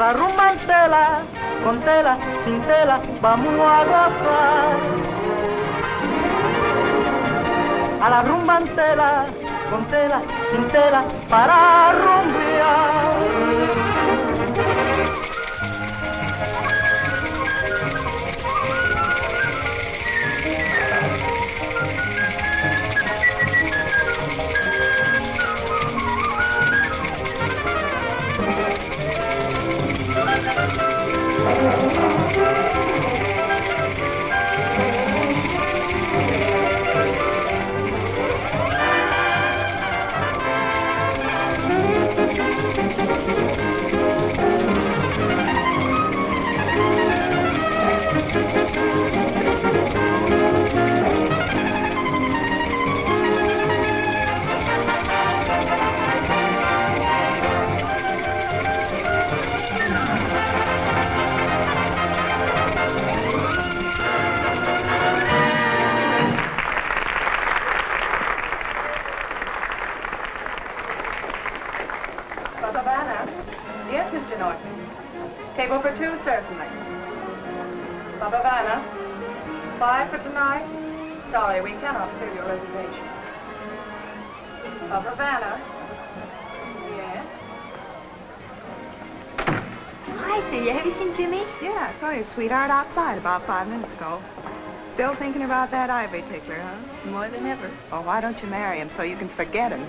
la rumba en tela, con tela, sin tela, vamos a gozar. A la rumba en tela, con tela, sin tela, para rumbear. Table for two, certainly. HAVANA, 5 for tonight. Sorry, we cannot fill your reservation. HAVANA. Yes? Hi, Celia. Have you seen Jimmy? Yeah, I saw your sweetheart outside about 5 minutes ago. Still thinking about that ivory tickler, huh? More than ever. Oh, why don't you marry him so you can forget him?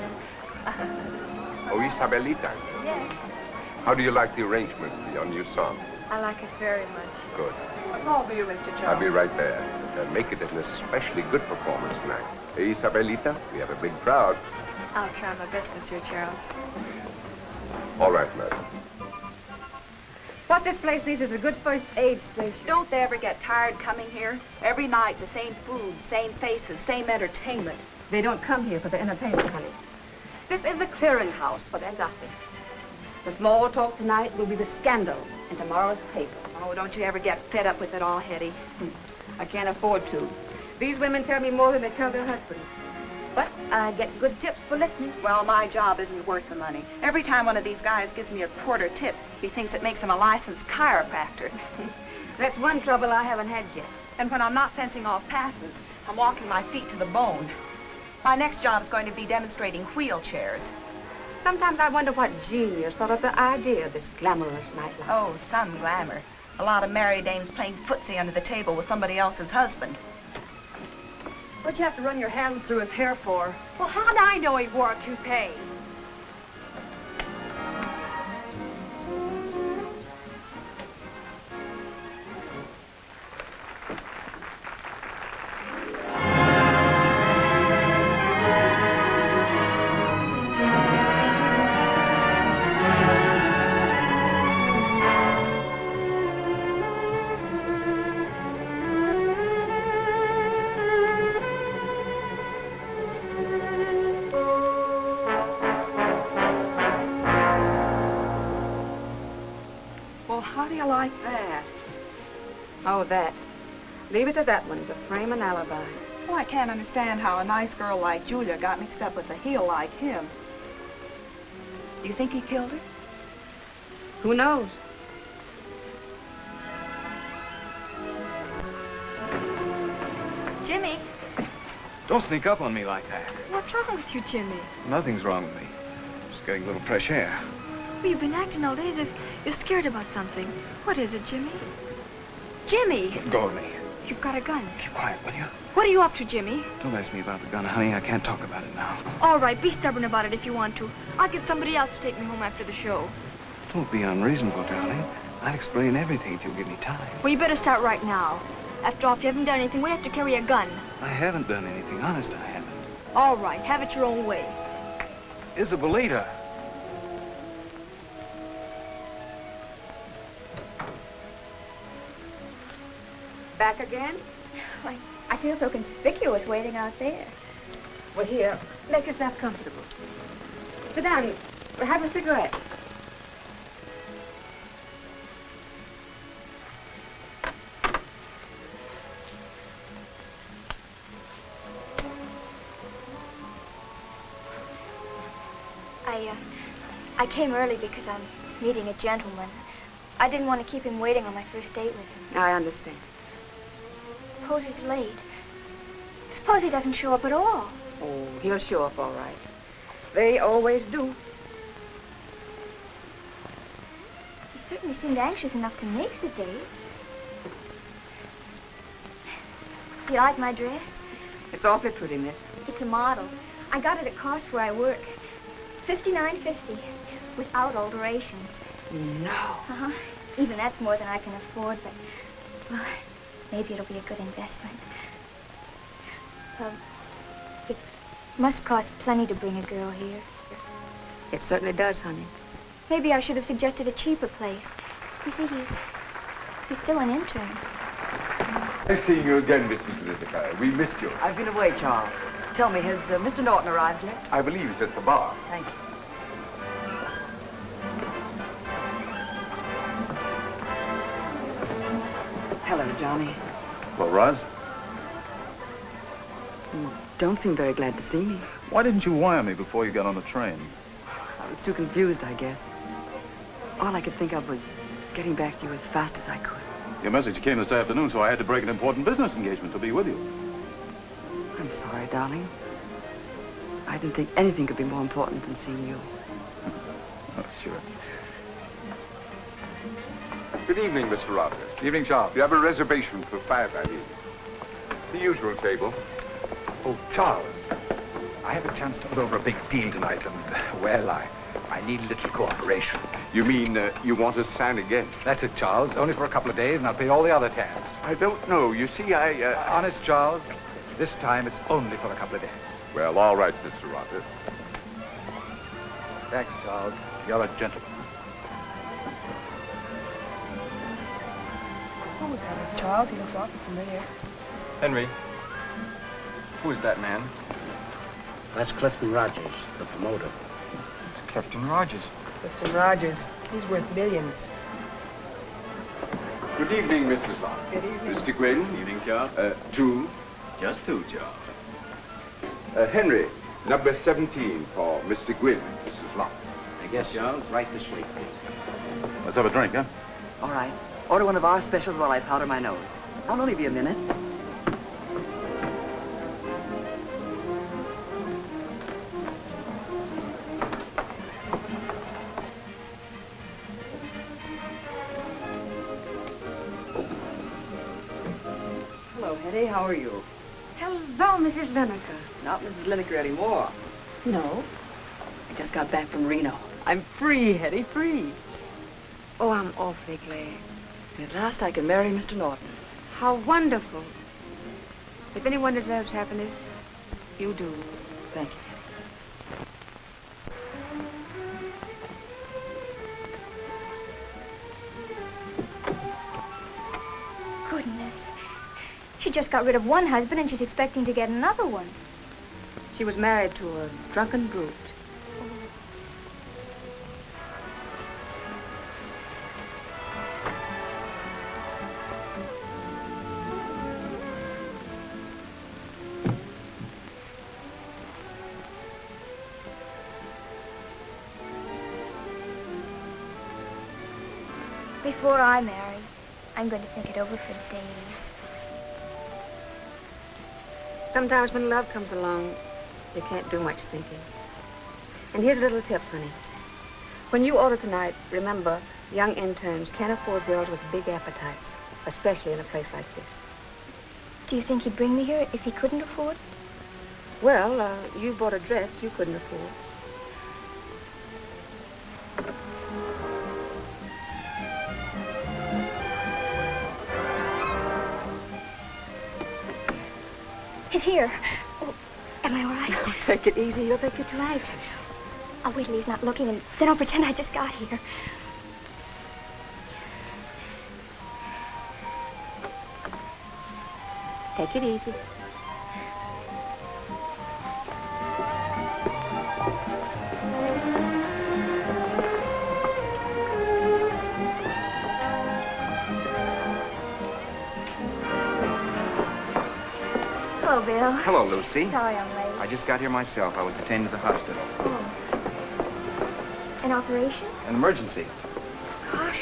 Oh, Isabelita. Yes. How do you like the arrangement for your new song? I like it very much. Good. A call for you, Mr. Charles. I'll be right there. Make it an especially good performance tonight. Hey, Isabelita, we have a big crowd. I'll try my best, Monsieur Charles. All right, madam. What this place needs is a good first aid station. Don't they ever get tired coming here? Every night, the same food, same faces, same entertainment. They don't come here for the entertainment, honey. This is the clearinghouse for their gossip. The small talk tonight will be the scandal in tomorrow's paper. Oh, don't you ever get fed up with it all, Hetty? I can't afford to. These women tell me more than they tell their husbands. But I get good tips for listening. Well, my job isn't worth the money. Every time one of these guys gives me a quarter tip, he thinks it makes him a licensed chiropractor. That's one trouble I haven't had yet. And when I'm not fencing off passes, I'm walking my feet to the bone. My next job is going to be demonstrating wheelchairs. Sometimes I wonder what genius thought of the idea of this glamorous nightlife. Oh, some glamour. A lot of married dames playing footsie under the table with somebody else's husband. What'd you have to run your hands through his hair for? Well, how'd I know he wore a toupee? Like that. Oh, that. Leave it to that one to frame an alibi. Well, I can't understand how a nice girl like Julia got mixed up with a heel like him. Do you think he killed her? Who knows? Jimmy, Don't sneak up on me like that. what's wrong with you, Jimmy? Nothing's wrong with me. Just getting a little fresh air. Well, you've been acting all day as if you're scared about something. What is it, Jimmy? Jimmy! Let go of me. You've got a gun. Keep quiet, will you? What are you up to, Jimmy? Don't ask me about the gun, honey. I can't talk about it now. All right, be stubborn about it if you want to. I'll get somebody else to take me home after the show. Don't be unreasonable, darling. I'll explain everything if you'll give me time. Well, you better start right now. After all, if you haven't done anything, we'll have to carry a gun. I haven't done anything. Honest, I haven't. All right, have it your own way. Isabelita. Back again? Why, I feel so conspicuous waiting out there. Well, here, make yourself comfortable. Sit down. Have a cigarette. I came early because I'm meeting a gentleman. I didn't want to keep him waiting on my first date with him. I understand. Suppose he's late. Suppose he doesn't show up at all. Oh, he'll show up all right. They always do. He certainly seemed anxious enough to make the date. Do you like my dress? It's awfully pretty, miss. It's a model. I got it at cost where I work. $59.50, without alterations. No. Uh-huh. Even that's more than I can afford, but, well, maybe it'll be a good investment. It must cost plenty to bring a girl here. It certainly does, honey. Maybe I should have suggested a cheaper place. You see, he's still an intern. Nice seeing you again, Mrs. Whittaker. We missed you. I've been away, Charles. Tell me, has Mr. Norton arrived yet? I believe he's at the bar. Thank you. Hello, Johnny. Well, Roz, You don't seem very glad to see me. why didn't you wire me before you got on the train? I was too confused, I guess. All I could think of was getting back to you as fast as I could. Your message came this afternoon, so I had to break an important business engagement to be with you. I'm sorry, darling. I didn't think anything could be more important than seeing you. Oh, sure. Good evening, Mr. Rogers. Evening, Charles. You have a reservation for 5, I mean. The usual table. Oh, Charles, I have a chance to put over a big deal tonight, and, well, I need a little cooperation. You mean you want to sign again? That's it, Charles. Only for a couple of days, and I'll pay all the other tabs. I don't know. You see, Honest, Charles, this time it's only for a couple of days. Well, all right, Mr. Rogers. Thanks, Charles. You're a gentleman. Who was that, Miss Charles? He looks awfully familiar. Henry, who is that man? That's Clifton Rogers, the promoter. It's Clifton Rogers. Clifton Rogers. He's worth millions. Good evening, Mrs. Locke. Good evening. Mr. Gwynn. Evening, Charles. 2. Just 2, Charles. Henry, number 17 for Mr. Gwynn, Mrs. Locke. I guess, Charles, right this way. Let's have a drink, huh? All right. Order one of our specials while I powder my nose. I'll only be a minute. Hello, Hetty. How are you? Hello, Mrs. Lineker. Not Mrs. Lineker anymore. No? I just got back from Reno. I'm free, Hetty, free. Oh, I'm awfully glad. At last I can marry Mr. Norton. How wonderful. If anyone deserves happiness, you do. Thank you. Goodness. She just got rid of one husband and she's expecting to get another one. She was married to a drunken brute. Before I marry, I'm going to think it over for days. Sometimes when love comes along, you can't do much thinking. And here's a little tip, honey. When you order tonight, remember, young interns can't afford girls with big appetites, especially in a place like this. Do you think he'd bring me here if he couldn't afford? Well, you bought a dress you couldn't afford. He's here. Oh, am I all right? Oh, take it easy. You'll think you're too anxious. I'll wait till he's not looking, and then I'll pretend I just got here. Take it easy. Hello, Bill. Hello, Lucy. Sorry I'm late. I just got here myself. I was detained to the hospital. Oh. An operation? An emergency. Gosh,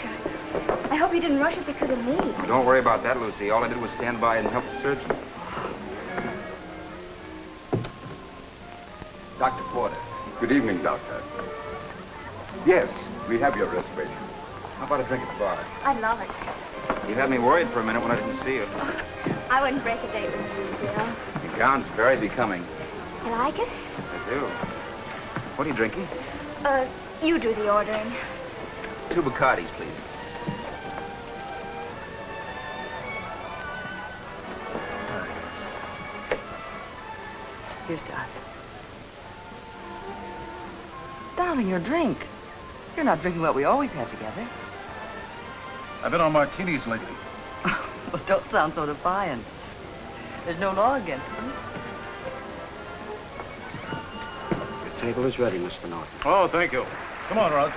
I hope you didn't rush it because of me. Oh, don't worry about that, Lucy. All I did was stand by and help the surgeon. Dr. Porter. Good evening, Doctor. Yes, we have your reservation. How about a drink at the bar? I love it. You had me worried for a minute when I didn't see you. I wouldn't break a date with you, Neal. Your gown's very becoming. You like it? Yes, I do. What are you drinking? You do the ordering. 2 Bacardis, please. Here's to us. Darling, your drink. You're not drinking what we always have together. I've been on martinis lately. Well, don't sound so defiant. There's no law against them. Your table is ready, Mr. Norton. Oh, thank you. Come on, Roz.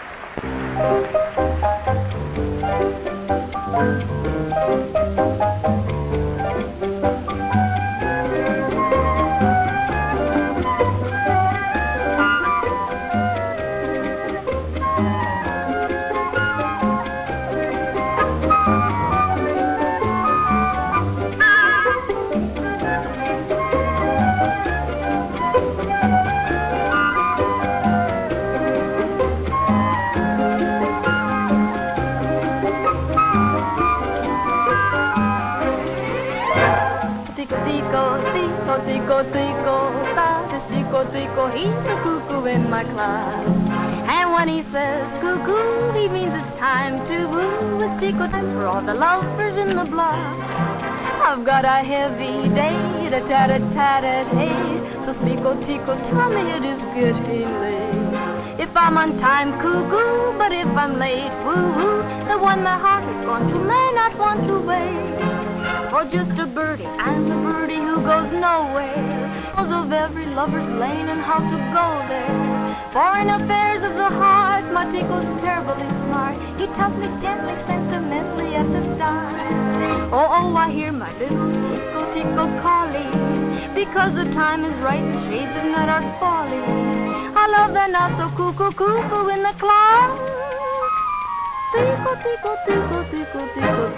Tico, he's the cuckoo in my class. And when he says cuckoo, he means it's time to woo. With Tico time for all the lovers in the block. I've got a heavy day, a tatted hey. So Tico, tell me it is getting late. If I'm on time, cuckoo, but if I'm late, woo-hoo, the one my heart is going to may not want to wait. For just a birdie, and the birdie who goes nowhere. Knows of every lover's lane and how to go there. For in affairs of the heart, my Tico's terribly smart. He tells me gently, sentimentally at the start. Oh, I hear my little Tico calling. Because the time is right, the shades of night are falling. I love the not so cuckoo in the cloud. Tico, da.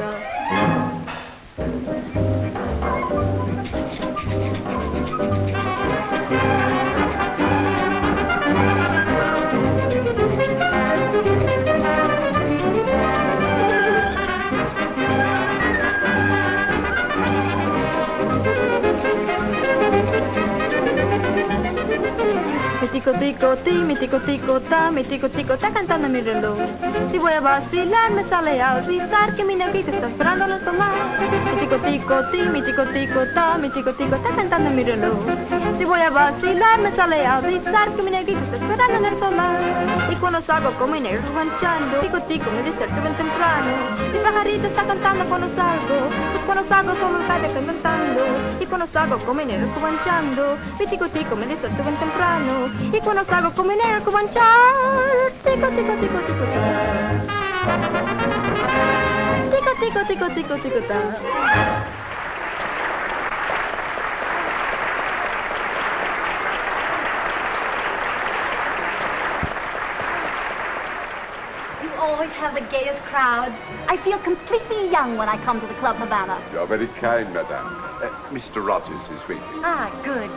Mi tico, ta, mi tico, está cantando mi reloj. Si voy a vacilar, me sale a avisar que mi negrita está esperando en el solar. Mi tico, ta, mi tico, está cantando mi reloj. Si voy a vacilar, me sale a avisar que mi negrita está esperando en el solar. Y cuando salgo con mi negro ranchando, tico, me dice que ven temprano. Mi pajarito está cantando cuando salgo, pues cuando salgo solo el calle está cantando. Y cuando salgo con mi negro ranchando, mi tico, me dice que ven temprano. Y cuando salgo con mi negro cubanchar, tico, ta. You always have the gayest crowd. I feel completely young when I come to the Club Havana. You're very kind, madame. Mr. Rogers is waiting. Ah, good.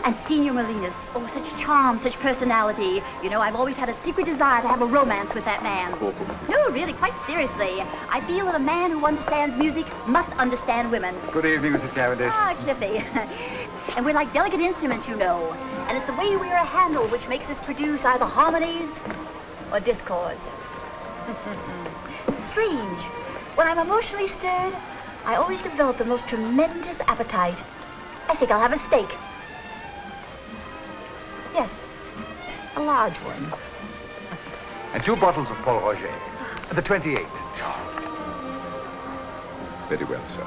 And Senior Molina, oh, such charm, such personality. You know, I've always had a secret desire to have a romance with that man. No, really, quite seriously. I feel that a man who understands music must understand women. Good evening, Mrs. Cavendish. Ah, Cliffy. And we're like delicate instruments, you know. And it's the way you wear a handle which makes us produce either harmonies or discords. Strange. When I'm emotionally stirred, I always develop the most tremendous appetite. I think I'll have a steak. Yes, a large one. And 2 bottles of Paul Roger. The 28, Charles. Very well, sir.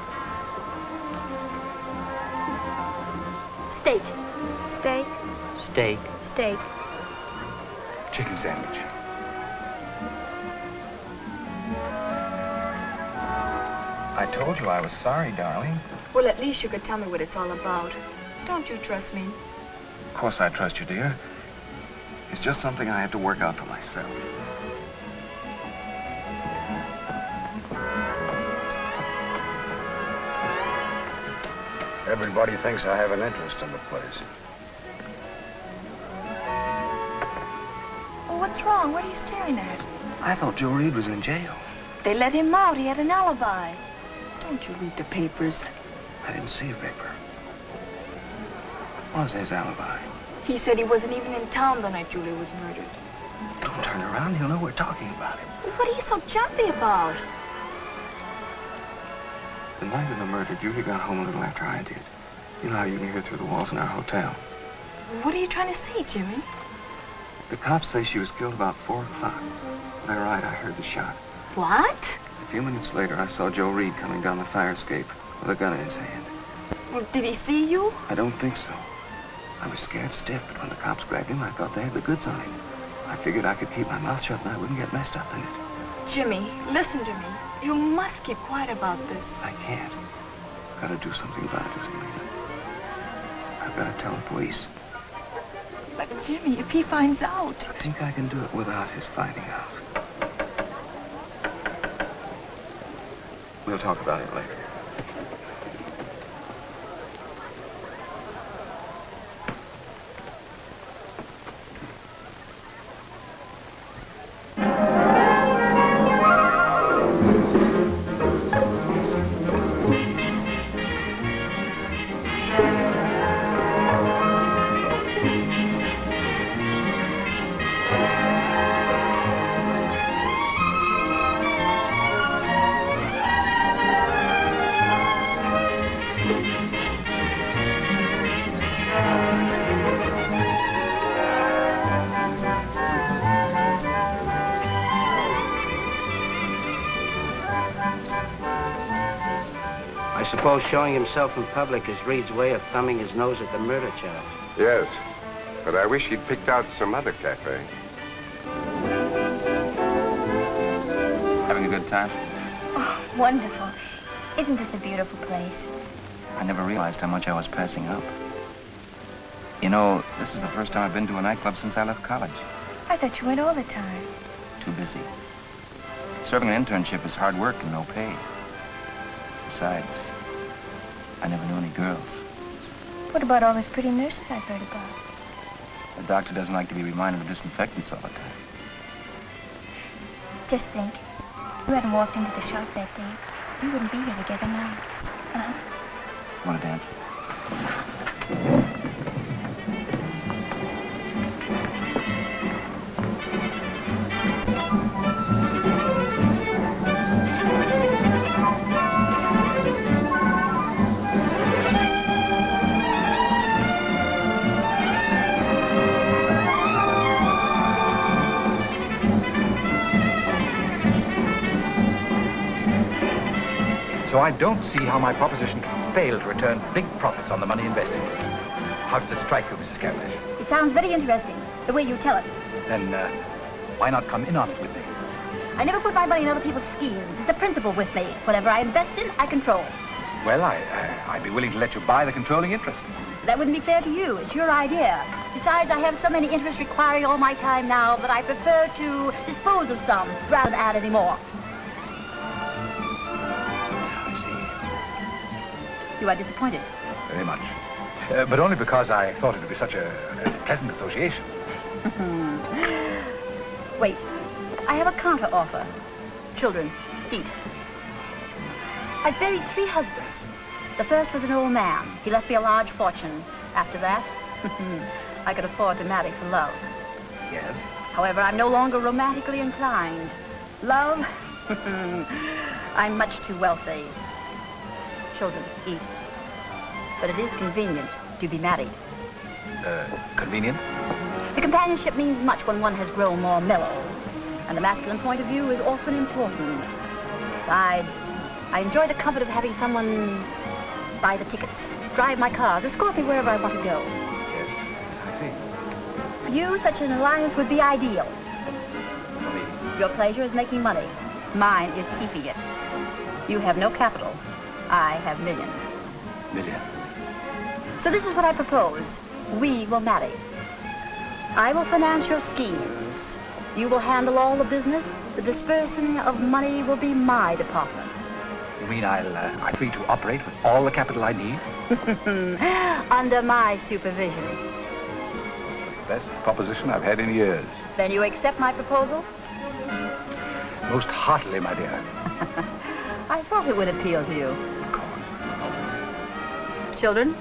Steak. Steak. Chicken sandwich. I told you I was sorry, darling. Well, at least you could tell me what it's all about. Don't you trust me? Of course I trust you, dear. It's just something I have to work out for myself. Everybody thinks I have an interest in the place. Oh, what's wrong? What are you staring at? I thought Joe Reed was in jail. They let him out. He had an alibi. Don't you read the papers? I didn't see a paper. What was his alibi? He said he wasn't even in town the night Julia was murdered. Don't turn around. He'll know we're talking about him. What are you so jumpy about? The night of the murder, Julia got home a little after I did. You know how you can hear through the walls in our hotel. What are you trying to say, Jimmy? The cops say she was killed about 4 o'clock. They're right, I heard the shot. What? A few minutes later, I saw Joe Reed coming down the fire escape with a gun in his hand. Well, did he see you? I don't think so. I was scared stiff, but when the cops grabbed him, I thought they had the goods on him. I figured I could keep my mouth shut and I wouldn't get messed up in it. Jimmy, listen to me. You must keep quiet about this. I can't. I've got to do something about it, Molina. I've got to tell the police. But Jimmy, if he finds out... I think I can do it without his finding out. We'll talk about it later. Suppose showing himself in public is Reed's way of thumbing his nose at the murder charge. Yes, but I wish he'd picked out some other cafe. Having a good time? Oh, wonderful. Isn't this a beautiful place? I never realized how much I was passing up. You know, this is the first time I've been to a nightclub since I left college. I thought you went all the time. Too busy. Serving an internship is hard work and no pay. Besides, I never knew any girls. What about all those pretty nurses I've heard about? The doctor doesn't like to be reminded of disinfectants all the time. Just think, if you hadn't walked into the shop that day, we wouldn't be here together now. Uh-huh. Want to dance? So I don't see how my proposition can fail to return big profits on the money invested. How does it strike you, Mrs. Cavanagh? It sounds very interesting, the way you tell it. Then, why not come in on it with me? I never put my money in other people's schemes. It's a principle with me. Whatever I invest in, I control. Well, I'd be willing to let you buy the controlling interest. That wouldn't be fair to you. It's your idea. Besides, I have so many interests requiring all my time now that I prefer to dispose of some rather than add any more. You are disappointed? Very much. But only because I thought it would be such a pleasant association. Wait. I have a counter offer. Children, eat. I buried 3 husbands. The first was an old man. He left me a large fortune. After that, I could afford to marry for love. Yes? However, I'm no longer romantically inclined. Love? I'm much too wealthy. Children, eat. But it is convenient to be married. Convenient? The companionship means much when one has grown more mellow. And the masculine point of view is often important. Besides, I enjoy the comfort of having someone buy the tickets, drive my cars, escort me wherever I want to go. Yes, I see. For you, such an alliance would be ideal. Your pleasure is making money. Mine is keeping it. You have no capital. I have millions. Millions? So this is what I propose. We will marry. I will finance your schemes. You will handle all the business. The disbursing of money will be my department. You mean I agree to operate with all the capital I need? Under my supervision. It's the best proposition I've had in years. Then you accept my proposal? Most heartily, my dear. I thought it would appeal to you. Of course. Children,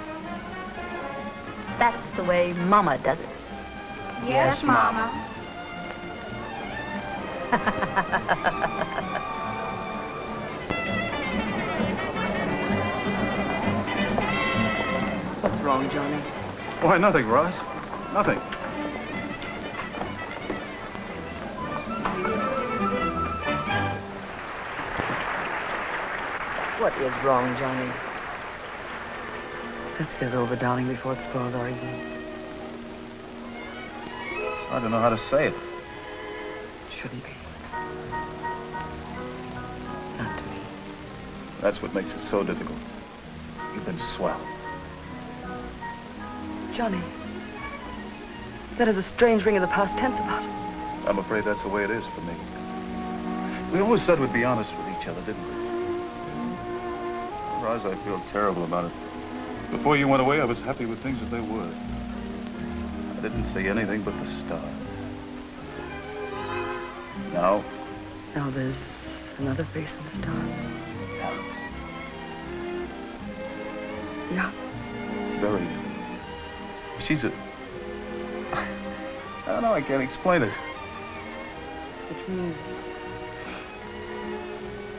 that's the way Mama does it. Yes, Mama. What's wrong, Johnny? Why, nothing, Roz. Nothing. What is wrong, Johnny? Let's get it over, darling, before it spoils our evening. It's hard to know how to say it. Shouldn't be. Not to me. That's what makes it so difficult. You've been swell. Johnny, that is a strange ring of the past tense about it. I'm afraid that's the way it is for me. We always said we'd be honest with each other, didn't we? Roz, I feel terrible about it. Before you went away, I was happy with things as they were. I didn't say anything but the stars. Now? Now there's another face in the stars. Yeah. Very. She's a... I don't know, I can't explain it. Which means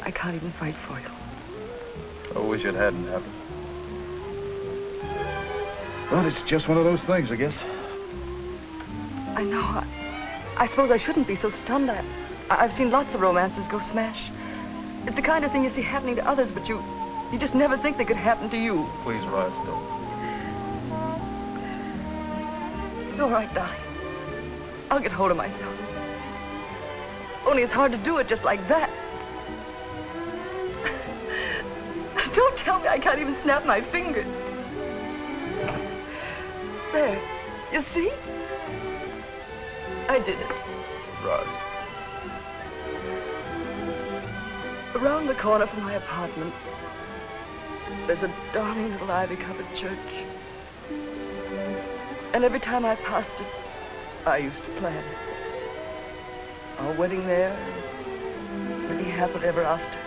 I can't even fight for you. I wish it hadn't happened. But it's just one of those things, I guess. I know. I suppose I shouldn't be so stunned. I've seen lots of romances go smash. It's the kind of thing you see happening to others, but you just never think they could happen to you. Please, Roz, don't. It's all right, darling. I'll get hold of myself. Only it's hard to do it just like that. Don't tell me I can't even snap my fingers. There. You see? I did it. Roz. Around the corner from my apartment, there's a darling little ivy-covered church. And every time I passed it, I used to plan it. Our wedding there, living happily ever after.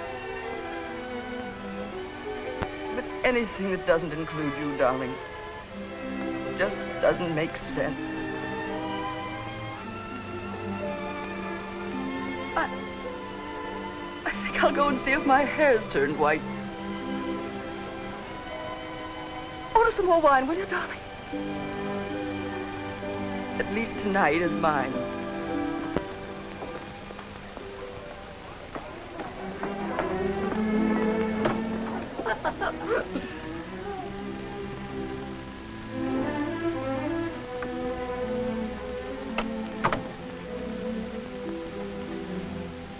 But anything that doesn't include you, darling, just doesn't make sense. I think I'll go and see if my hair's turned white. Order some more wine, will you, darling? At least tonight is mine.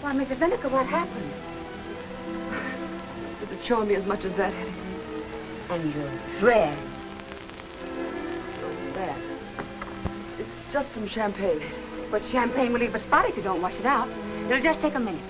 Why, Mrs. Vinegar, what happened? Is it showing me as much as that, Hetty? And your dress. That. It's just some champagne. But champagne will leave a spot if you don't wash it out. It'll just take a minute.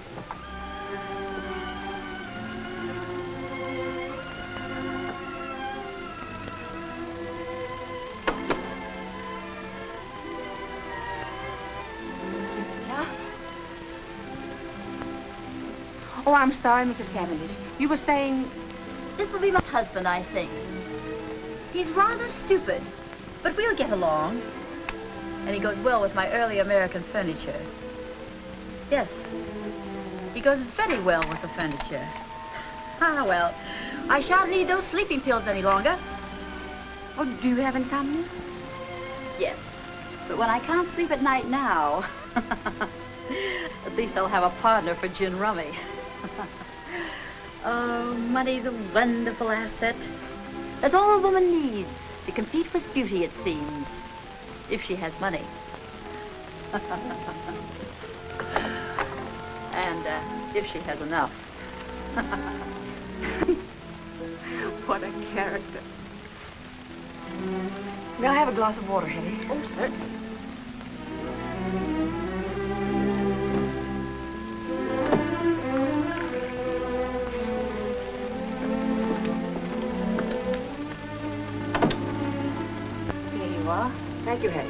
Oh, I'm sorry, Mrs. Cavendish. You were saying... This will be my husband, I think. He's rather stupid, but we'll get along. And he goes well with my early American furniture. Yes, he goes very well with the furniture. Ah, well, I shan't need those sleeping pills any longer. Oh, do you have insomnia? Yes, but when I can't sleep at night now, at least I'll have a partner for gin rummy. Oh, money's a wonderful asset. That's all a woman needs to compete with beauty, it seems, if she has money. And if she has enough. What a character. May I have a glass of water, Hetty? Oh, certainly. Thank you, Hetty.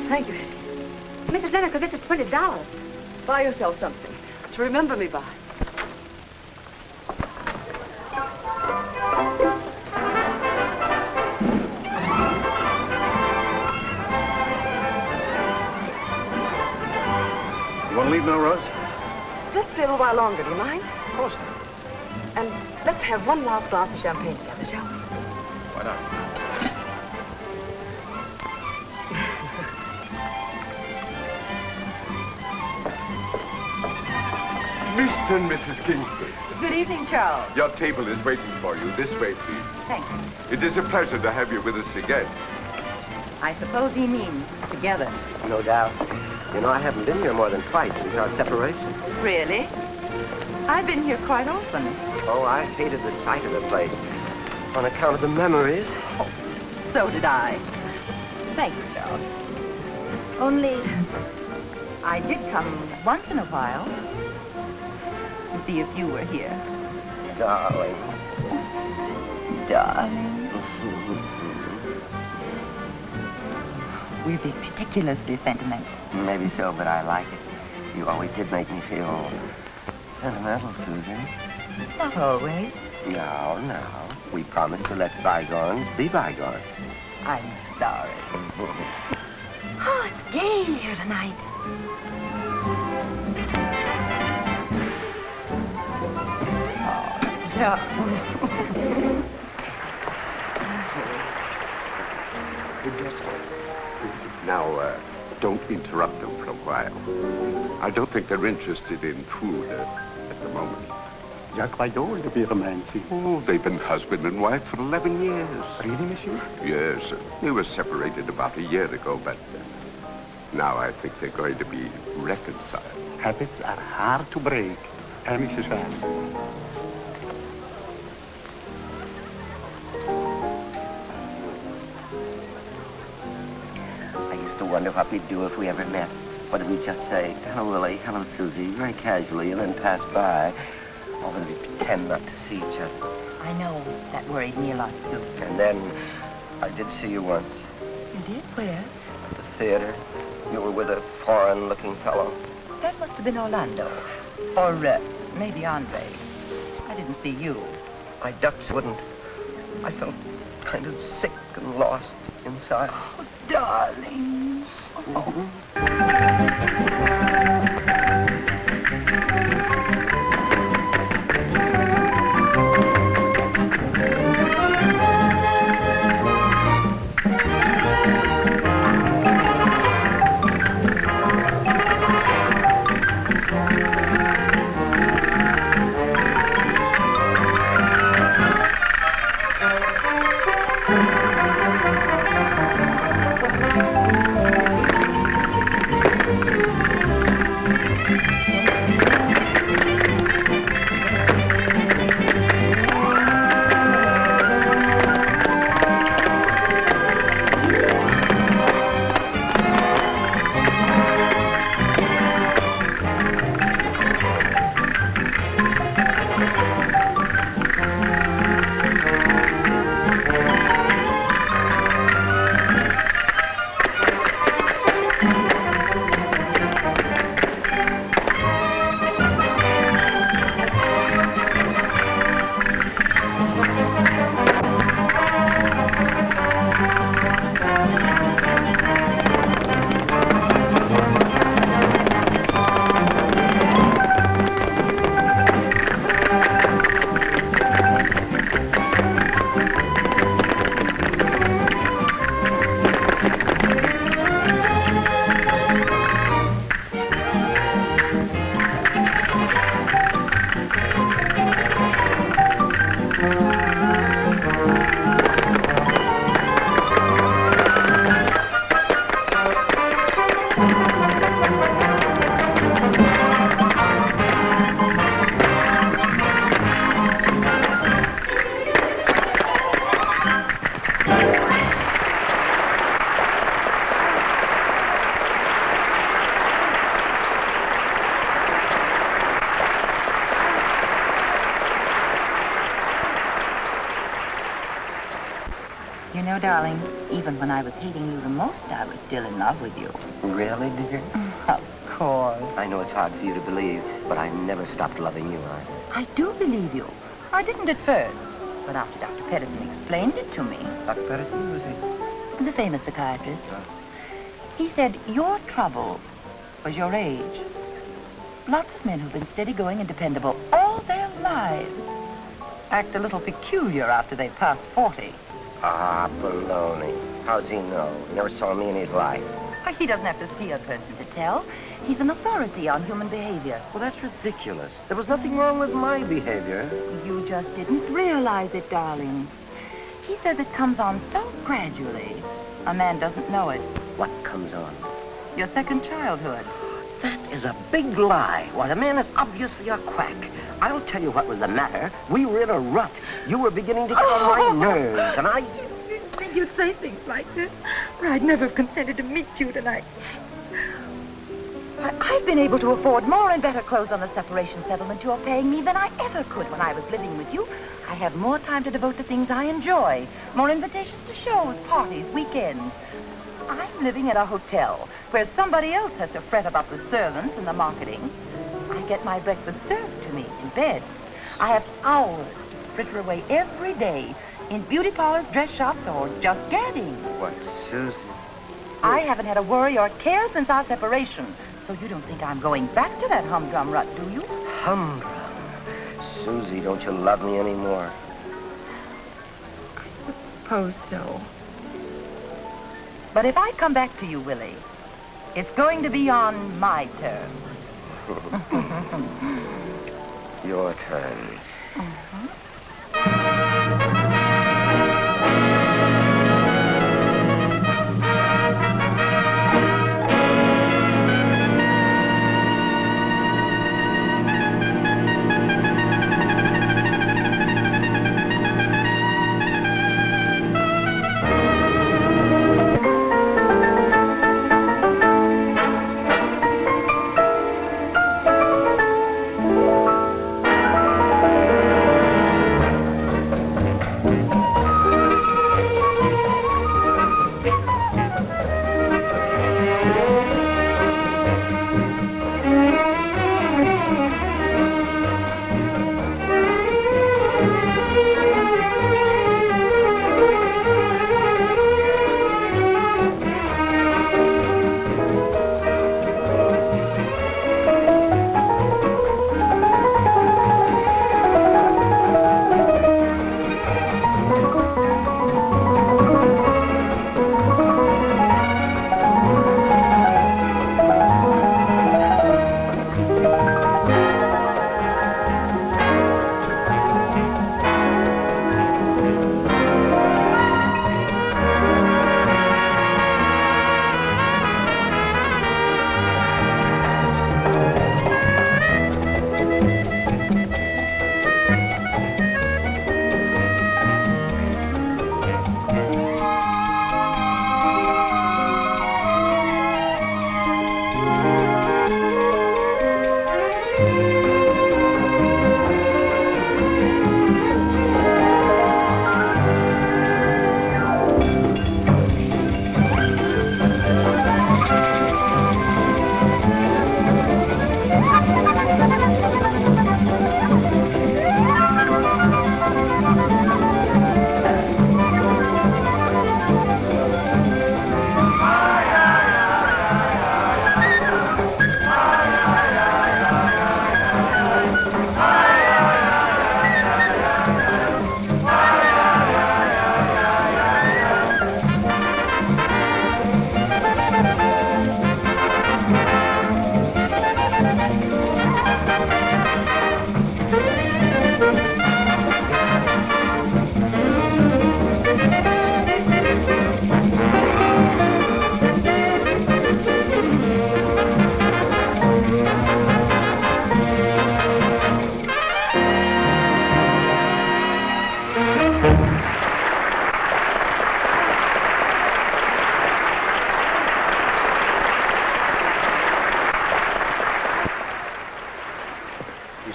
Thank you, Hetty. Mrs. Lineker, this is $20. Buy yourself something to remember me by. You want to leave now, Rose? Let's stay a little while longer, do you mind? Of course not. And let's have one last glass of champagne together, shall we? Why not? Mr. and Mrs. Kingston. Good evening, Charles. Your table is waiting for you. This way, please. Thank you. It is a pleasure to have you with us again. I suppose he means together. No doubt. You know, I haven't been here more than twice since our separation. Really? I've been here quite often. Oh, I hated the sight of the place on account of the memories. Oh, so did I. Thank you, Charles. Only, I did come once in a while to see if you were here. Darling. Darling. We're being ridiculously sentimental. Maybe so, but I like it. You always did make me feel sentimental, Susan. Not always. No. We promised to let bygones be bygones. I'm sorry. Oh, it's gay here tonight. Oh, Now, don't interrupt them for a while. I don't think they're interested in food at the moment. You're quite old to be romancing. Oh, they've been husband and wife for 11 years. Really, monsieur? Yes, they were separated about a year ago, but now I think they're going to be reconciled. Habits are hard to break. Mrs. Van. I used to wonder what we'd do if we ever met. Whether we'd just say, hello, Lily, hello, Susie, very casually, and then pass by. Or whether we'd pretend not to see each other. I know. That worried me a lot, too. And then I did see you once. You did? Where? At the theater. You were with a foreign-looking fellow. That must have been Orlando. Or maybe Andre. I didn't see you. My ducks wouldn't. I felt kind of sick and lost inside. Oh, darling. Oh. You know, darling, even when I was hating you the most, I was still in love with you. Really, dear? Of course. I know it's hard for you to believe, but I never stopped loving you, I do believe you. I didn't at first, but after Dr. Pedersen explained it to me. Dr. Pedersen, who was he? The famous psychiatrist. He said your trouble was your age. Lots of men who've been steady-going and dependable all their lives act a little peculiar after they pass 40. Ah, baloney. How's he know? Never saw me in his life. Why, he doesn't have to see a person to tell. He's an authority on human behavior. Well, that's ridiculous. There was nothing wrong with my behavior. You just didn't realize it, darling. He says it comes on so gradually, a man doesn't know it. What comes on? Your second childhood. That is a big lie. Why, the man is obviously a quack. I'll tell you what was the matter. We were in a rut. You were beginning to get on my nerves, and I... You say things like this, or I'd never have consented to meet you tonight. I've been able to afford more and better clothes on the separation settlement you're paying me than I ever could when I was living with you. I have more time to devote to things I enjoy, more invitations to shows, parties, weekends. I'm living at a hotel where somebody else has to fret about the servants and the marketing. I get my breakfast served to me in bed. I have hours to fritter away every day in beauty parlors, dress shops, or just gadding. What, Susie? I haven't had a worry or care since our separation, so you don't think I'm going back to that humdrum rut, do you? Humdrum? Susie, don't you love me anymore? I suppose so. But if I come back to you, Willie, it's going to be on my terms. Your terms.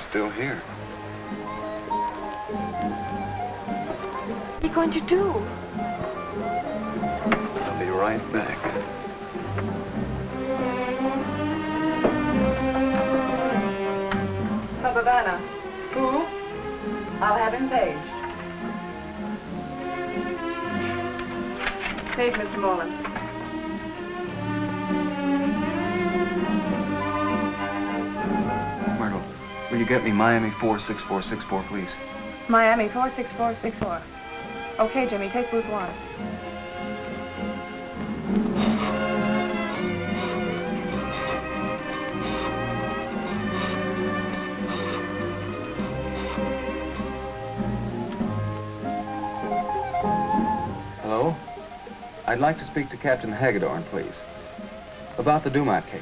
Still here. What are you going to do? right back. Havana. Who? I'll have him paged. Page, Mr. Molina. Myrtle, will you get me Miami 46464, please? Miami 46464. Okay, Jimmy, take booth 1. Hello? I'd like to speak to Captain Hagedorn, please. About the Dumont case.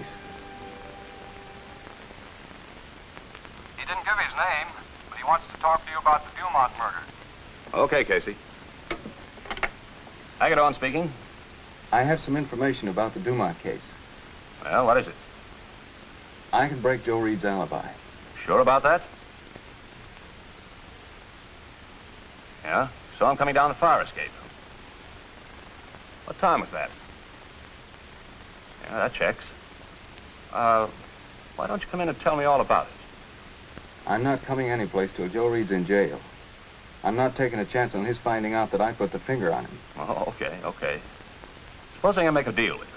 He didn't give his name, but he wants to talk to you about the Dumont murder. Okay, Casey. Hagedorn speaking. I have some information about the Dumont case. Well, what is it? I can break Joe Reed's alibi. Sure about that? Yeah? Saw him coming down the fire escape. What time was that? Yeah, that checks. Why don't you come in and tell me all about it? I'm not coming anyplace till Joe Reed's in jail. I'm not taking a chance on his finding out that I put the finger on him. Oh, okay, okay. Supposing I make a deal with you.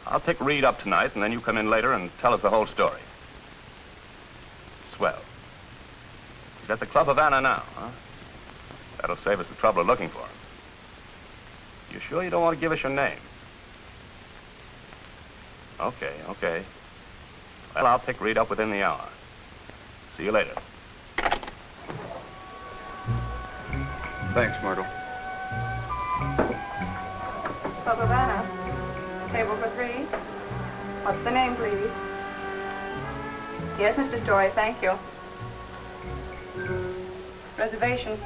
I'll pick Reed up tonight, and then you come in later and tell us the whole story. Swell. He's at the Club Havana now, huh? That'll save us the trouble of looking for him. You sure you don't want to give us your name? Okay, okay. Well, I'll pick Reed up within the hour. See you later. Thanks, Myrtle. Club Havana. Table for 3. What's the name, please? Yes, Mr. Story, thank you. Reservation.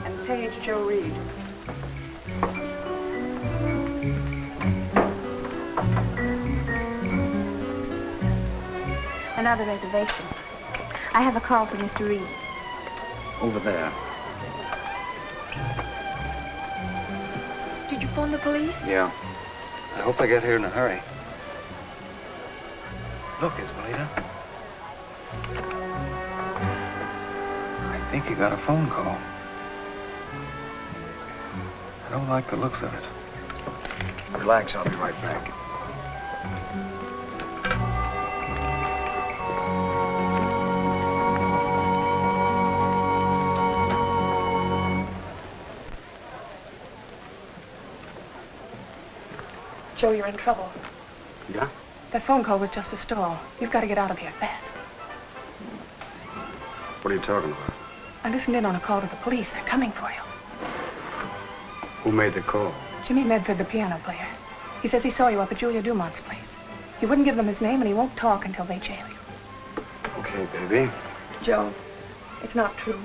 And page Joe Reed. Another reservation. I have a call for Mr. Reed. Over there. Did you phone the police? Yeah. I hope they get here in a hurry. Look, Esmeralda. I think you got a phone call. I don't like the looks of it. Relax, I'll be right back. Joe, you're in trouble. Yeah? That phone call was just a stall. You've got to get out of here fast. What are you talking about? I listened in on a call to the police. They're coming for you. Who made the call? Jimmy Medford, the piano player. He says he saw you up at Julia Dumont's place. He wouldn't give them his name, and he won't talk until they jail you. Okay, baby. Joe, it's not true.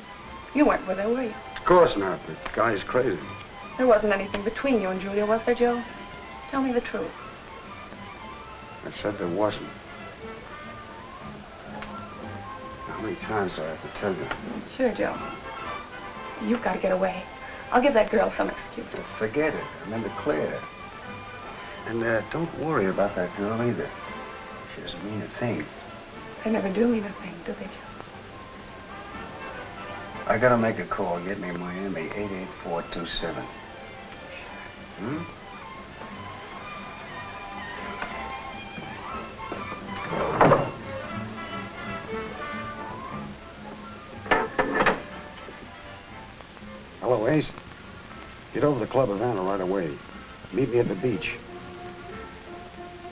You weren't with her, were you? Of course not. The guy's crazy. There wasn't anything between you and Julia, was there, Joe? Tell me the truth. I said there wasn't. How many times do I have to tell you? Sure, Joe. You've got to get away. I'll give that girl some excuse. Forget it. I'm in the clear. And don't worry about that girl either. She doesn't mean a thing. They never do mean a thing, do they, Joe? I gotta make a call. Get me Miami 88427. Hmm? Hello, Ace. Get over to Club Havana right away. Meet me at the beach.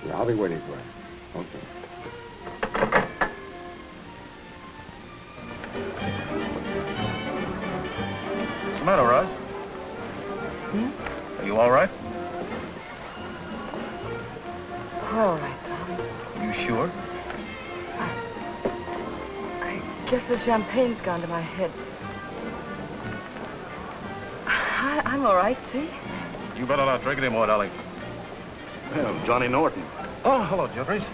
Yeah, I'll be waiting for you. Okay. What's the matter, Roz? Are you all right? All right, darling. You sure? I guess the champagne's gone to my head. I'm all right, see? You better not drink anymore, darling. Well, Johnny Norton. Oh, hello, Jeffries.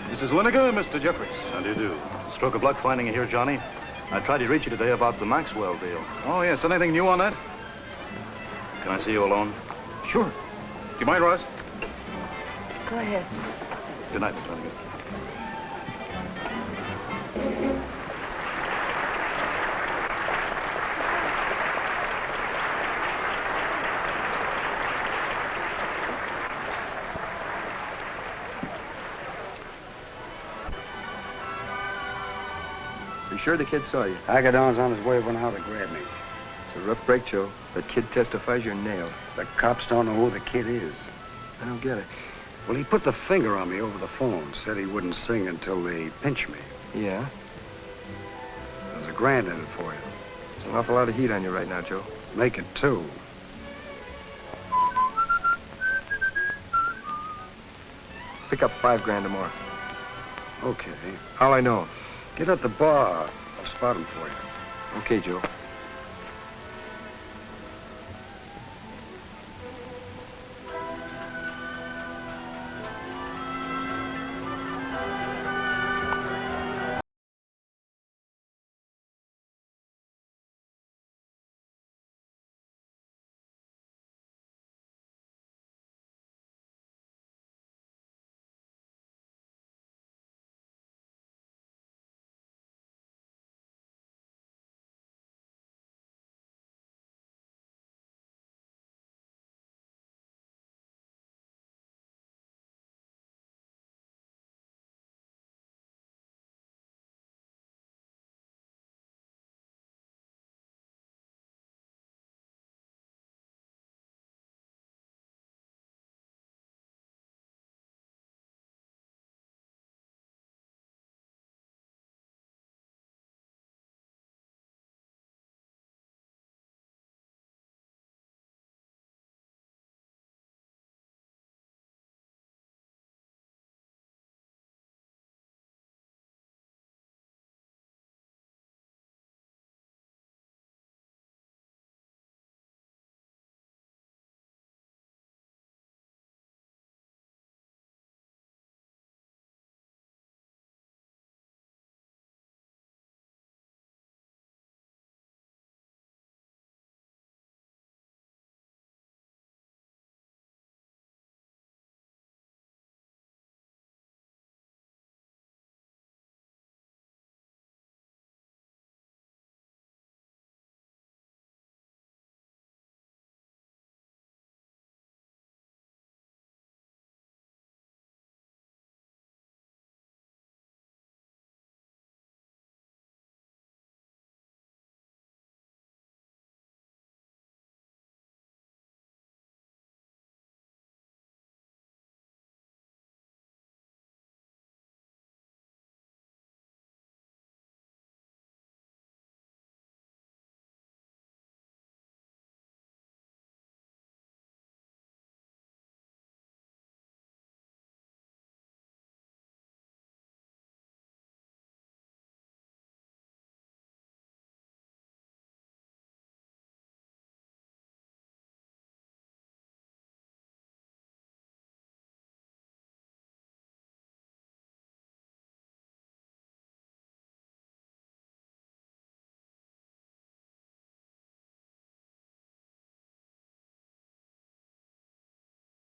Mrs. Winiger, Mr. Jeffries. How do you do? Stroke of luck finding you here, Johnny. I tried to reach you today about the Maxwell deal. Oh, yes. Anything new on that? Can I see you alone? Sure. Do you mind, Ross? Go ahead. Good night, Miss Runnigan. You sure the kid saw you? Agaddon's on his way over now to grab me. It's a rough break, Joe. That kid testifies you're Neal. The cops don't know who the kid is. I don't get it. Well, he put the finger on me over the phone. Said he wouldn't sing until they pinch me. Yeah? There's $1,000 in it for you. There's an awful lot of heat on you right now, Joe. Make it 2. Pick up $5 or more. Okay. How'll I know? Get at the bar. I'll spot him for you. Okay, Joe.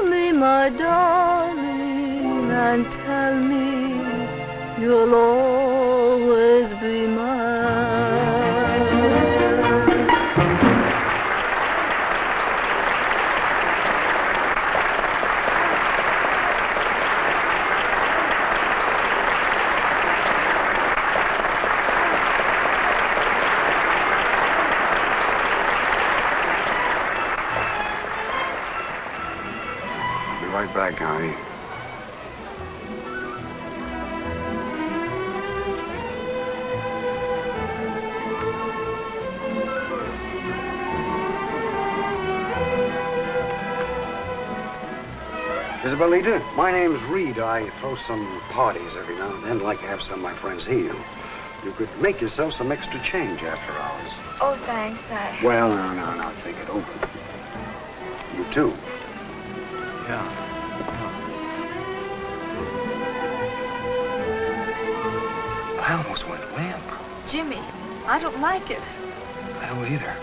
Me, my darling, and tell me you'll always be mine. Right back, honey. Isabelita, my name's Reed. I throw some parties every now and then. I'd like to have some of my friends here. You could make yourself some extra change after hours. Oh, thanks. Well, no. Think it over. You too. Yeah. I almost went limp. Jimmy, I don't like it. I don't either.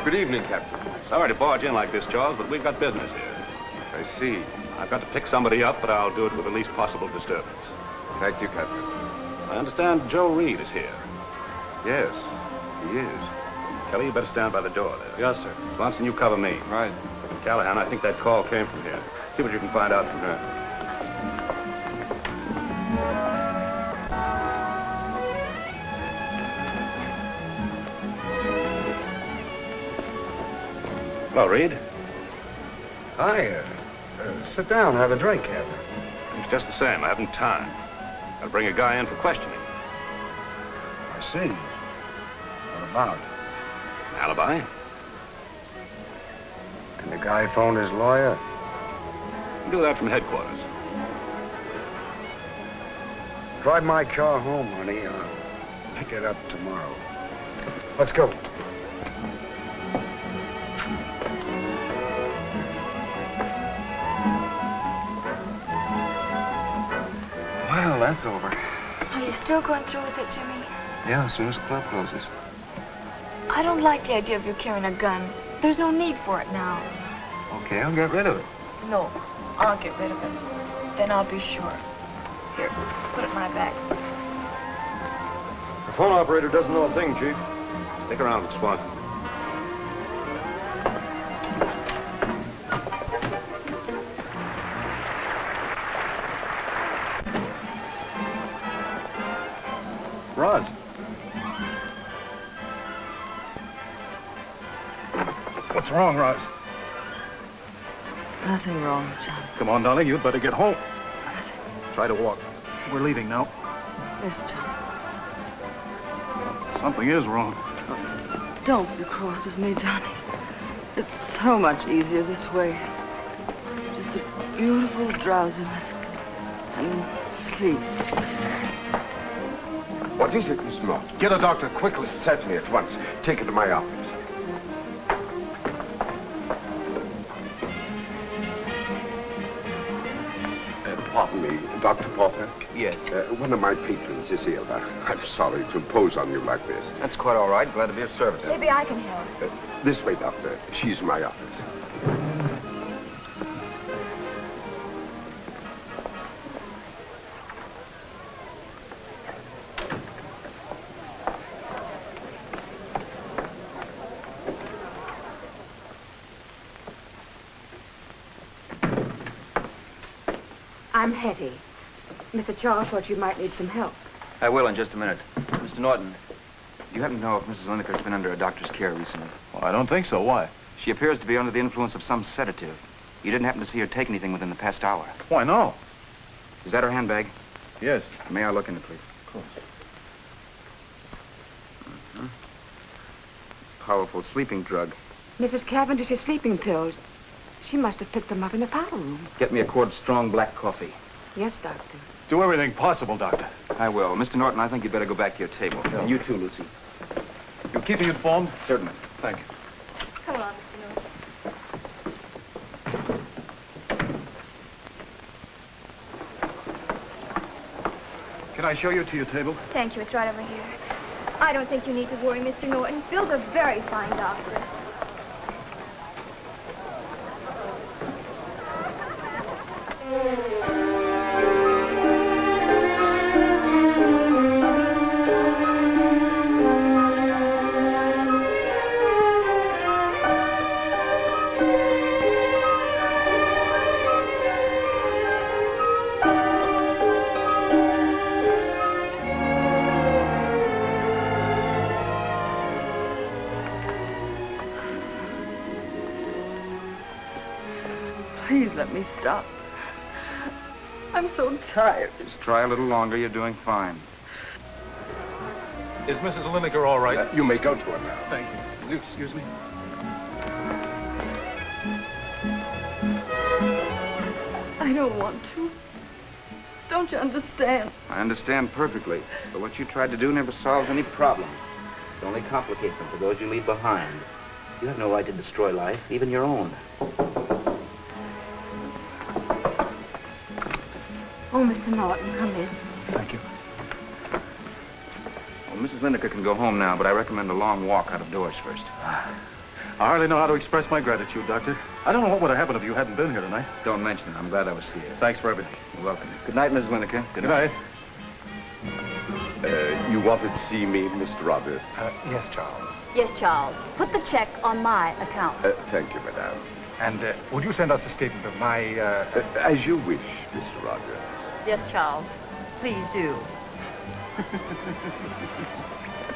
Good evening, Captain. Sorry to barge in like this, Charles, but we've got business here. I see. I've got to pick somebody up, but I'll do it with the least possible disturbance. Thank you, Captain. I understand Joe Reed is here. Yes, he is. Kelly, you better stand by the door there. Yes, sir. Swanson, you cover me. Right. Callahan, I think that call came from here. See what you can find out from her. Hello, Reed. Hi. Sit down, have a drink, Captain. It's just the same. I haven't time. I'll bring a guy in for questioning. I see. What about? An alibi? Can the guy phone his lawyer? Do that from headquarters. Drive my car home, honey. I'll pick it up tomorrow. Let's go. Well, that's over. Are you still going through with it, Jimmy? Yeah, as soon as the club closes. I don't like the idea of you carrying a gun. There's no need for it now. Okay, I'll get rid of it. No, I'll get rid of it. Then I'll be sure. Here, put it in my bag. The phone operator doesn't know a thing, Chief. Stick around with Swanson. Roz. What's wrong, Roz? Nothing wrong, John. Come on, darling, you'd better get home. Try to walk. We're leaving now. Yes, John. Something is wrong. Don't be cross with me, Johnny. It's so much easier this way. Just a beautiful drowsiness. And sleep. What is it, Miss Norton? Get a doctor quickly, certainly at once. Take her to my office. Pardon me, Dr. Porter? Yes. One of my patrons is ill. I'm sorry to impose on you like this. That's quite all right. Glad to be of service. Maybe I can help. This way, Doctor. She's in my office. I'm Hetty. Mr. Charles thought you might need some help. I will in just a minute. Mr. Norton, do you happen to know if Mrs. Lineker's been under a doctor's care recently? Well, I don't think so. Why? She appears to be under the influence of some sedative. You didn't happen to see her take anything within the past hour? Why, no. Is that her handbag? Yes. May I look in it, please? Of course. Mm-hmm. Powerful sleeping drug. Mrs. Cavendish's sleeping pills. She must have picked them up in the powder room. Get me a quart of strong black coffee. Yes, Doctor. Do everything possible, Doctor. I will. Mr. Norton, I think you'd better go back to your table. Yeah. And you too, Lucy. You keeping informed? Certainly. Thank you. Come along, Mr. Norton. Can I show you to your table? Thank you. It's right over here. I don't think you need to worry, Mr. Norton. Bill's a very fine doctor. Please let me stop. I'm so tired. Just try a little longer. You're doing fine. Is Mrs. Lineker all right? You may go to her now. Thank you. Will you excuse me? I don't want to. Don't you understand? I understand perfectly. But what you tried to do never solves any problems. It only complicates them for those you leave behind. You have no right to destroy life, even your own. Oh, Mr. Norton, come in. Thank you. Well, Mrs. Lineker can go home now, but I recommend a long walk out of doors first. I hardly know how to express my gratitude, Doctor. I don't know what would have happened if you hadn't been here tonight. Don't mention it. I'm glad I was here. Thanks for everything. You're welcome. Good night, Miss Winokur. Good night. You wanted to see me, Mr. Robert? Yes, Charles. Yes, Charles. Put the check on my account. Thank you, madame. And would you send us a statement of my... As you wish, Mr. Roger. Yes, Charles. Please do.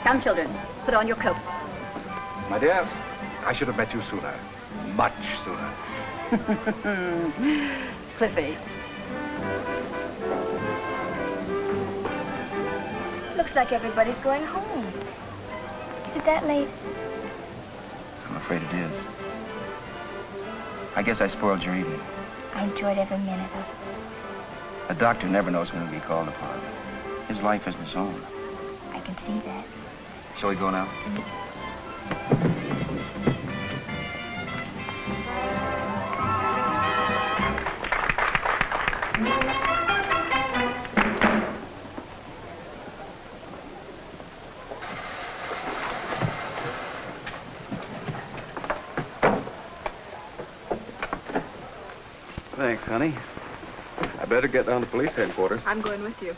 Come, children. Put on your coats. My dear, I should have met you sooner. Much sooner. Cliffy. Looks like everybody's going home. Is it that late? I'm afraid it is. I guess I spoiled your evening. I enjoyed every minute of it. A doctor never knows when he'll be called upon. His life isn't his own. I can see that. Shall we go now? Thanks, honey. I better get down to police headquarters. I'm going with you.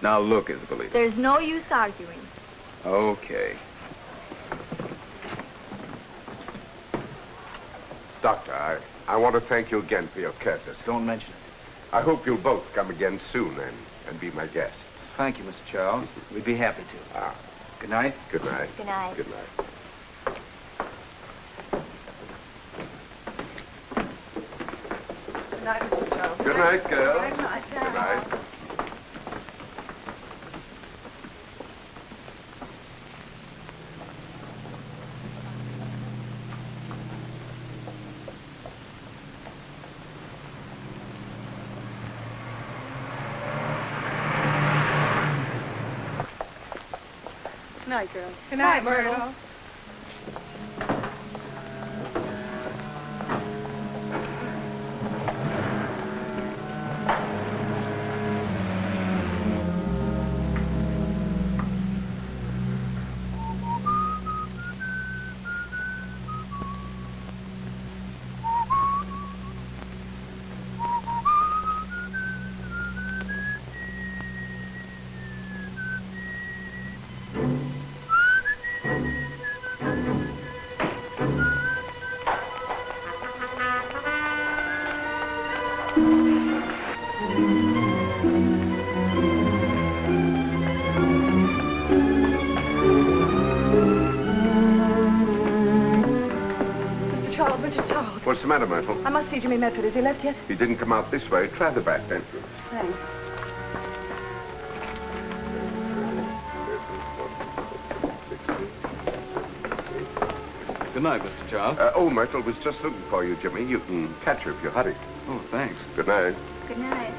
Now look, Isabella. There's no use arguing. Okay. Doctor, I want to thank you again for your courtesy. Don't mention it. I hope you'll both come again soon and be my guests. Thank you, Mr. Charles. We'd be happy to. Good night. Good night. Good night. Good night. Good night, Mr. Charles. Good night, girls. Good night. Good night. Good night, girls. Good night, Myrtle. What's the matter, Myrtle? I must see Jimmy Medford. Has he left yet? He didn't come out this way. Try the back entrance. Thanks. Good night, Mr. Charles. Myrtle was just looking for you, Jimmy. You can catch her if you hurry. Oh, thanks. Good night. Good night.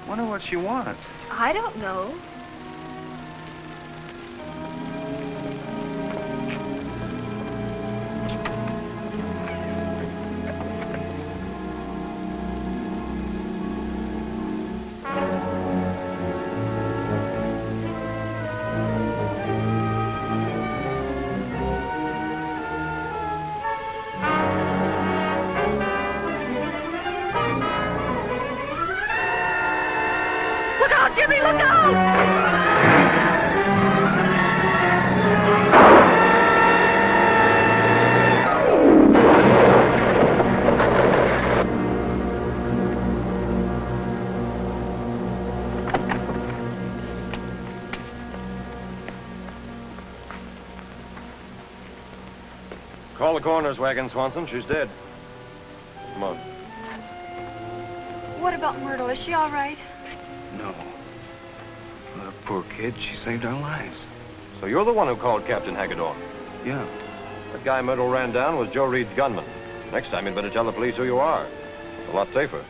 Wonder what she wants. I don't know. Jimmy, look out! Call the the coroner's wagon, Swanson. She's dead. Come on. What about Myrtle? Is she all right? No. The poor kid, she saved our lives. So you're the one who called Captain Hagedorn? Yeah. That guy Myrtle ran down was Joe Reed's gunman. Next time you'd better tell the police who you are. It's a lot safer.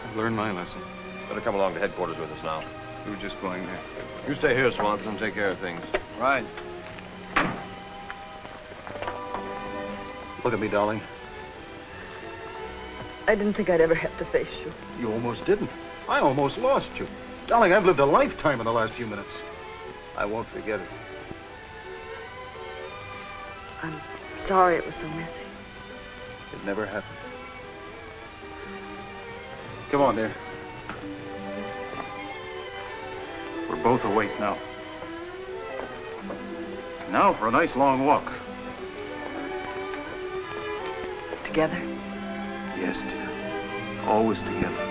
I've learned my lesson. Better come along to headquarters with us now. You were just going there. You stay here, Swanson, and take care of things. Right. Look at me, darling. I didn't think I'd ever have to face you. You almost didn't. I almost lost you. Darling, I've lived a lifetime in the last few minutes. I won't forget it. I'm sorry it was so messy. It never happened. Come on, dear. We're both awake now. Now for a nice long walk. Together? Yes, dear. Always together.